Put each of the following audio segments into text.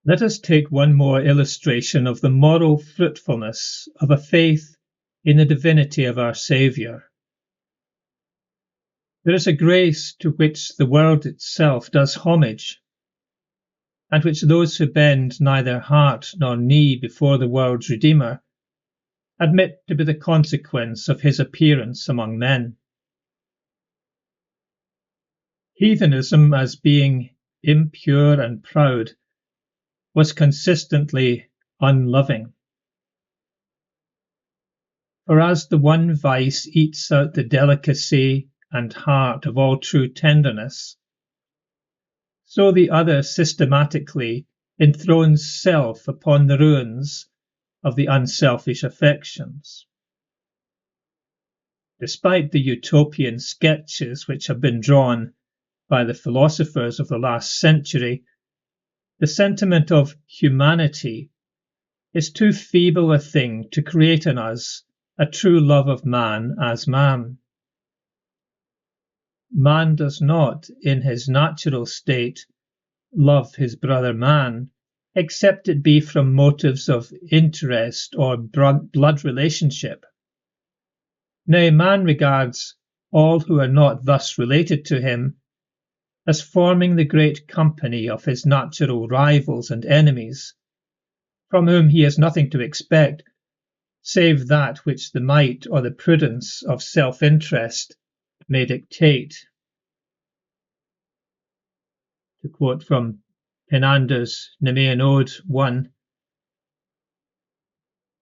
Let us take one more illustration of the moral fruitfulness of a faith in the divinity of our Saviour. There is a grace to which the world itself does homage, and which those who bend neither heart nor knee before the world's Redeemer admit to be the consequence of his appearance among men. Heathenism, as being impure and proud, was consistently unloving. For as the one vice eats out the delicacy and heart of all true tenderness, so the other systematically enthrones self upon the ruins of the unselfish affections. Despite the utopian sketches which have been drawn by the philosophers of the last century, the sentiment of humanity is too feeble a thing to create in us a true love of man as man. Man does not, in his natural state, love his brother man, except it be from motives of interest or blood relationship. Nay, man regards all who are not thus related to him as forming the great company of his natural rivals and enemies, from whom he has nothing to expect save that which the might or the prudence of self-interest may dictate. To quote from Pinander's Nemean Ode 1,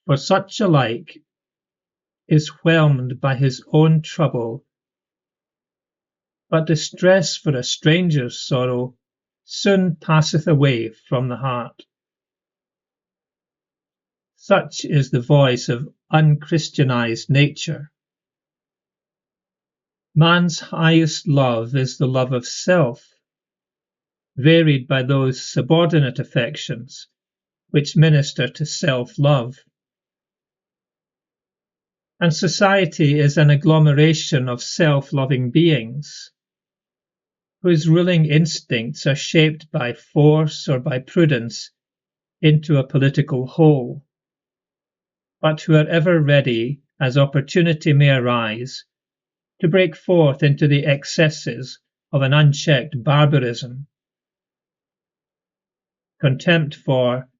"For such alike is whelmed by his own trouble, but distress for a stranger's sorrow soon passeth away from the heart." Such is the voice of unchristianized nature. Man's highest love is the love of self, varied by those subordinate affections which minister to self-love. And society is an agglomeration of self-loving beings, whose ruling instincts are shaped by force or by prudence into a political whole, but who are ever ready, as opportunity may arise, to break forth into the excesses of an unchecked barbarism. Contempt for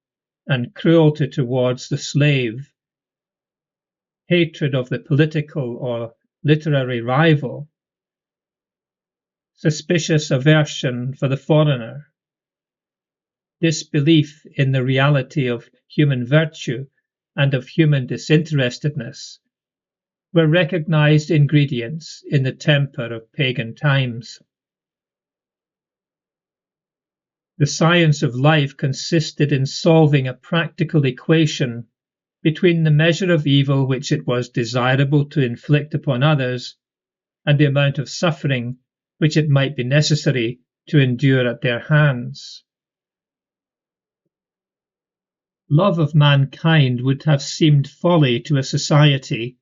and cruelty towards the slave, hatred of the political or literary rival, suspicious aversion for the foreigner, disbelief in the reality of human virtue and of human disinterestedness were recognized ingredients in the temper of pagan times. The science of life consisted in solving a practical equation between the measure of evil which it was desirable to inflict upon others and the amount of suffering which it might be necessary to endure at their hands. Love of mankind would have seemed folly to a society,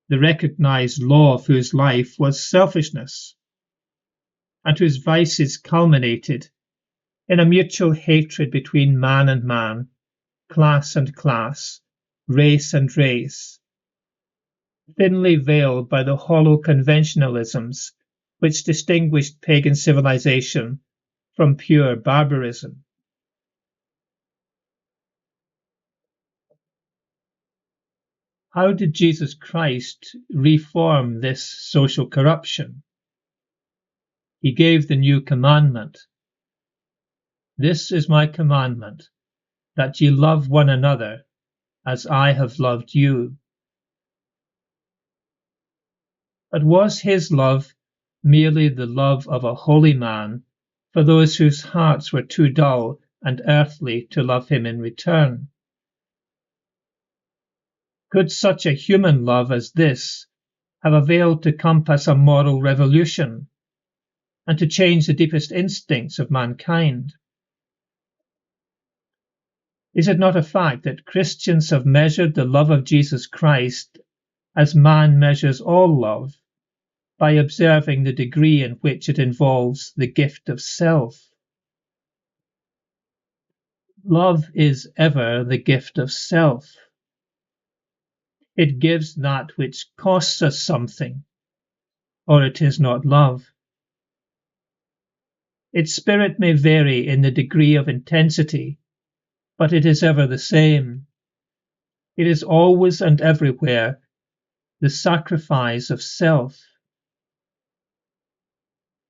the recognized law of whose life was selfishness, and whose vices culminated in a mutual hatred between man and man, class and class, race and race, thinly veiled by the hollow conventionalisms which distinguished pagan civilization from pure barbarism. How did Jesus Christ reform this social corruption? He gave the new commandment. "This is my commandment, that ye love one another as I have loved you." But was his love merely the love of a holy man for those whose hearts were too dull and earthly to love him in return? Could such a human love as this have availed to compass a moral revolution and to change the deepest instincts of mankind? Is it not a fact that Christians have measured the love of Jesus Christ as man measures all love, by observing the degree in which it involves the gift of self? Love is ever the gift of self. It gives that which costs us something, or it is not love. Its spirit may vary in the degree of intensity, but it is ever the same. It is always and everywhere the sacrifice of self.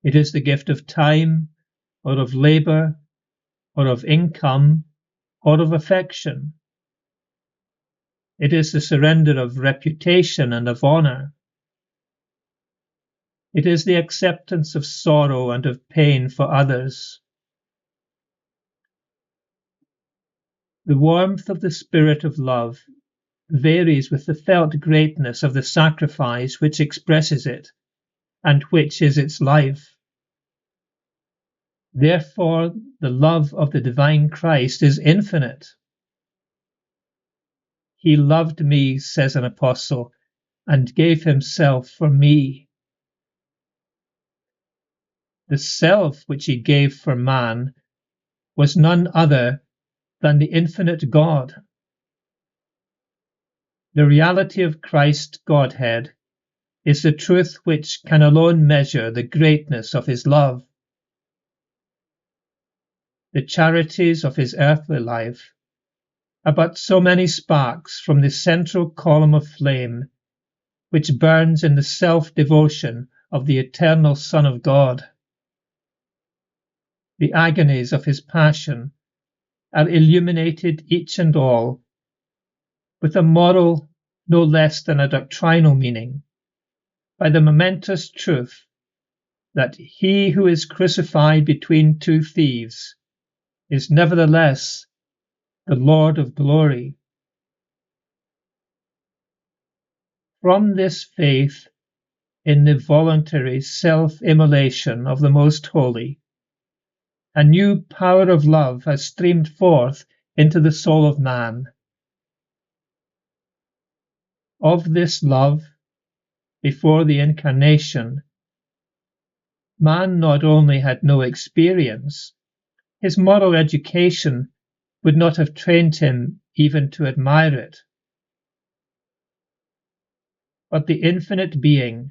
It is the gift of time, or of labour, or of income, or of affection. It is the surrender of reputation and of honour. It is the acceptance of sorrow and of pain for others. The warmth of the spirit of love varies with the felt greatness of the sacrifice which expresses it, and which is its life. Therefore, the love of the divine Christ is infinite. He loved me, says an apostle, and gave himself for me. The self which he gave for man was none other than the infinite God. The reality of Christ's Godhead is the truth which can alone measure the greatness of his love. The charities of his earthly life are but so many sparks from the central column of flame which burns in the self-devotion of the eternal Son of God. The agonies of his passion are illuminated each and all with a moral no less than a doctrinal meaning by the momentous truth that he who is crucified between two thieves is nevertheless the Lord of glory. From this faith in the voluntary self-immolation of the Most Holy, a new power of love has streamed forth into the soul of man. Of this love, before the Incarnation, man not only had no experience, his moral education would not have trained him even to admire it. But the infinite being,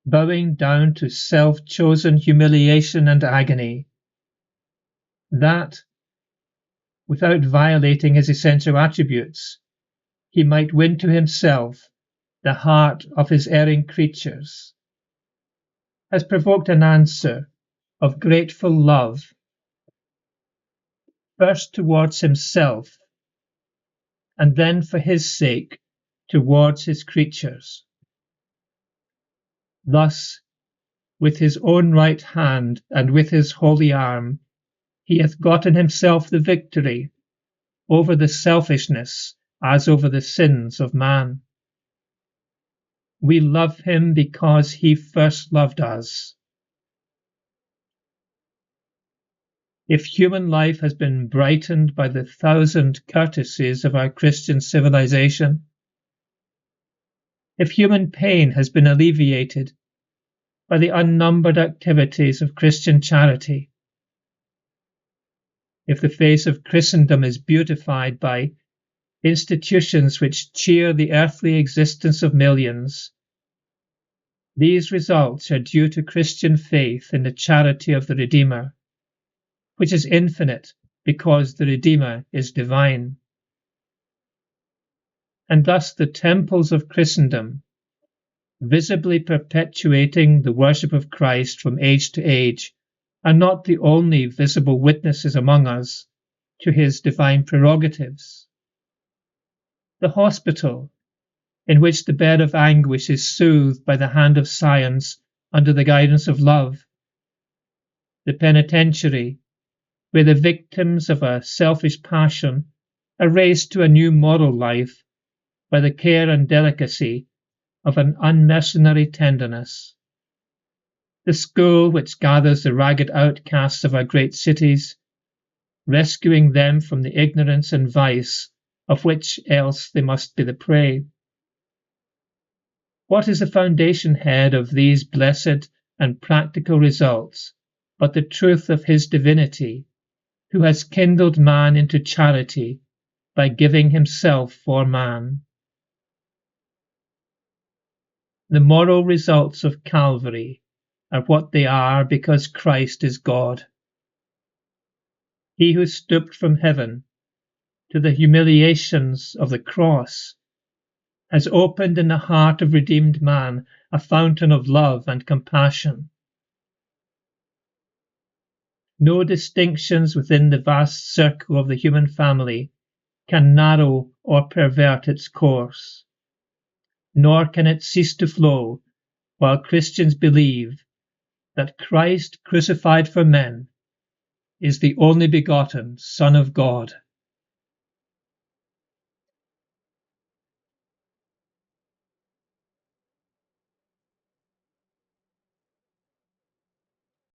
bowing down to self-chosen humiliation and agony, that, without violating his essential attributes, he might win to himself the heart of his erring creatures, has provoked an answer of grateful love, first towards himself, and then for his sake towards his creatures. Thus, with his own right hand and with his holy arm, he hath gotten himself the victory over the selfishness as over the sins of man. We love him because he first loved us. If human life has been brightened by the 1,000 courtesies of our Christian civilization, if human pain has been alleviated by the unnumbered activities of Christian charity, if the face of Christendom is beautified by institutions which cheer the earthly existence of millions, these results are due to Christian faith in the charity of the Redeemer, which is infinite because the Redeemer is divine. And thus the temples of Christendom, visibly perpetuating the worship of Christ from age to age, are not the only visible witnesses among us to his divine prerogatives. The hospital, in which the bed of anguish is soothed by the hand of science under the guidance of love, the penitentiary, where the victims of a selfish passion are raised to a new moral life by the care and delicacy of an unmercenary tenderness, the school which gathers the ragged outcasts of our great cities, rescuing them from the ignorance and vice of which else they must be the prey. What is the foundation head of these blessed and practical results but the truth of his divinity, who has kindled man into charity by giving himself for man. The moral results of Calvary are what they are because Christ is God. He who stooped from heaven to the humiliations of the cross has opened in the heart of redeemed man a fountain of love and compassion. No distinctions within the vast circle of the human family can narrow or pervert its course, nor can it cease to flow while Christians believe that Christ crucified for men is the only begotten Son of God.